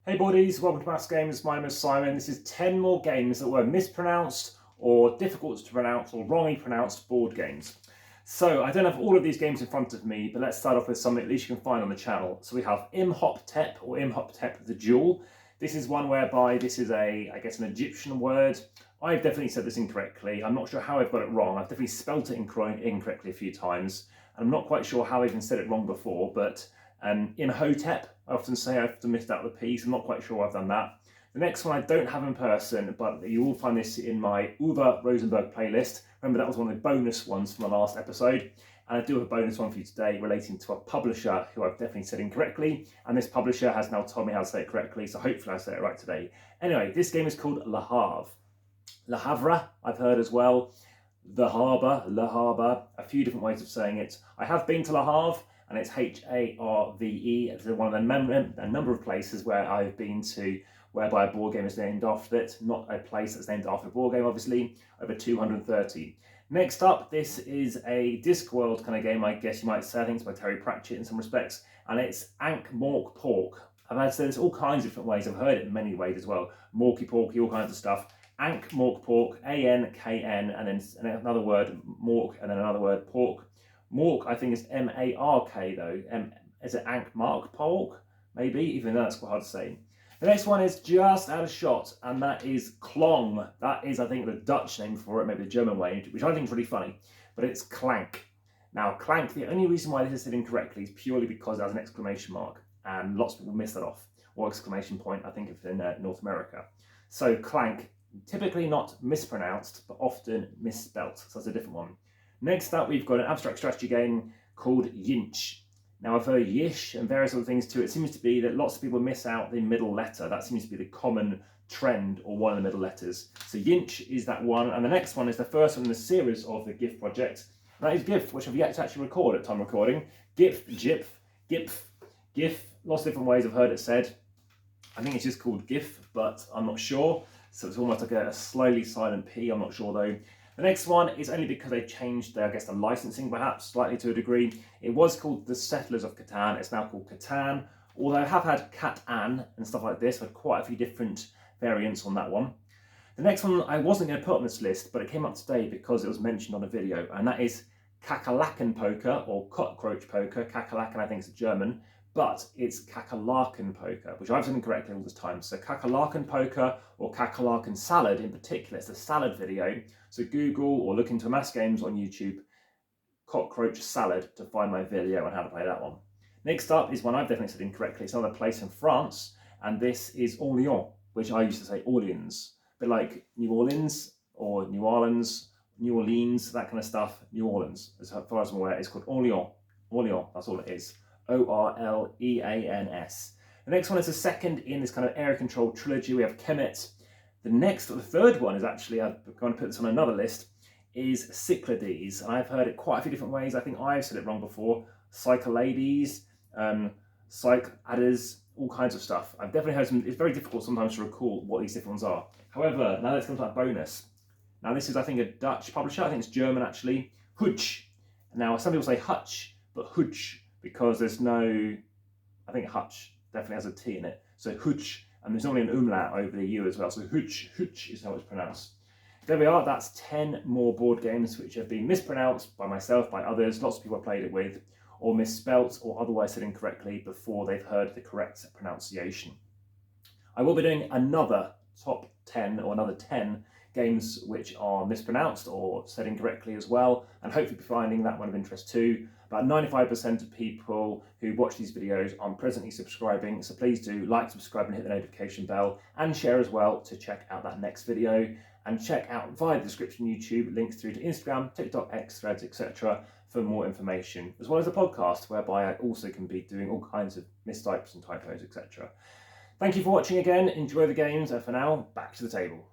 Hey boardies, welcome to AmassGames. My name is Simon. This is 10 more games that were mispronounced or difficult to pronounce or wrongly pronounced board games. So I don't have all of these games in front of me, but let's start off with something at least you can find on the channel. So we have Imhotep or Imhotep the Jewel. This is one whereby this is an Egyptian word. I've definitely said this incorrectly. I'm not sure how I've got it wrong. I've definitely spelt it incorrectly a few times. And I'm not quite sure how I've even said it wrong before, but Imhotep, I often say I often missed out the P, so I'm not quite sure I've done that. The next one I don't have in person, but you will find this in my Uwe Rosenberg playlist. Remember, that was one of the bonus ones from the last episode. And I do have a bonus one for you today relating to a publisher who I've definitely said incorrectly. And this publisher has now told me how to say it correctly, so hopefully I say it right today. Anyway, this game is called Le Havre. Le Havre, I've heard as well. The Harbour, Le Harbour, a few different ways of saying it. I have been to Le Havre, and it's H-A-R-V-E. It's one of a number of places where I've been to whereby a board game is named after it, not a place that's named after a board game, obviously, over 230. Next up, this is a Discworld kind of game, I guess you might say. I think it's by Terry Pratchett in some respects, and it's Ankh Mork Pork. I've had this all kinds of different ways. I've heard it in many ways as well. Morky Porky, all kinds of stuff. Ankh Mork Pork, A-N-K-N, and then another word, Mork, and then another word, Pork. Mork, I think, is M-A-R-K, though. Is it Ankh Mark Pork? Maybe, even though that's quite hard to say. The next one is just out of shot, and that is Klong. That is, I think, the Dutch name for it, maybe the German way, which I think is really funny, but it's Clank. Now, Clank, the only reason why this is said incorrectly is purely because it has an exclamation mark, and lots of people miss that off, or exclamation point, I think, if in North America. So, Clank, typically not mispronounced, but often misspelt, so that's a different one. Next up, we've got an abstract strategy game called Yinch. Now, I've heard Yish and various other things too. It seems to be that lots of people miss out the middle letter. That seems to be the common trend, or one of the middle letters. So Yinch is that one. And the next one is the first one in the series of the GIF project. And that is GIF, which I've yet to actually record at time recording. GIF, GIF, GIF, GIF. Lots of different ways I've heard it said. I think it's just called GIF, but I'm not sure. So it's almost like a slightly silent P. I'm not sure though. The next one is only because they changed, the licensing perhaps, slightly to a degree. It was called The Settlers of Catan. It's now called Catan. Although I have had Cat-An and stuff like this. I've had quite a few different variants on that one. The next one I wasn't going to put on this list, but it came up today because it was mentioned on a video, and that is Kakerlaken Poker, or Cockroach Poker. Kakerlaken, I think, is German, but it's Kakerlaken Poker, which I've said incorrectly all this time. So Kakerlaken Poker, or Kakerlaken Salad in particular, it's a salad video. So Google or look into AmassGames on YouTube, Cockroach Salad, to find my video on how to play that one. Next up is one I've definitely said incorrectly. It's another place in France, and this is Orléans, which I used to say Orleans. A bit like New Orleans, or New Orleans, New Orleans, that kind of stuff. New Orleans, as far as I'm aware, it's called Orléans. Orléans, that's all it is. O-R-L-E-A-N-S. The next one is the second in this kind of area-controlled trilogy. We have Kemet. The third one is actually, I'm going to put this on another list, is Cyclades. And I've heard it quite a few different ways. I think I've said it wrong before. Cyclades, Cyclades, all kinds of stuff. I've definitely heard some. It's very difficult sometimes to recall what these different ones are. However, now let's come to that bonus. Now this is, I think, a Dutch publisher. I think it's German, actually. Hutch. Now, some people say Hutch, but Hutch, because there's no, I think Hutch definitely has a T in it. So Hutch, and there's normally an umlaut over the U as well. So Hutch is how it's pronounced. There we are, that's 10 more board games which have been mispronounced by myself, by others, lots of people have played it with, or misspelt or otherwise said incorrectly before they've heard the correct pronunciation. I will be doing another top 10 or another 10 games which are mispronounced or said incorrectly as well, and hopefully finding that one of interest too. About 95% of people who watch these videos are presently subscribing, so please do like, subscribe and hit the notification bell, and share as well to check out that next video, and check out via the description YouTube links through to Instagram, TikTok, X, Threads, etc. for more information, as well as the podcast whereby I also can be doing all kinds of mistypes and typos, etc. Thank you for watching again, enjoy the games, and for now, back to the table.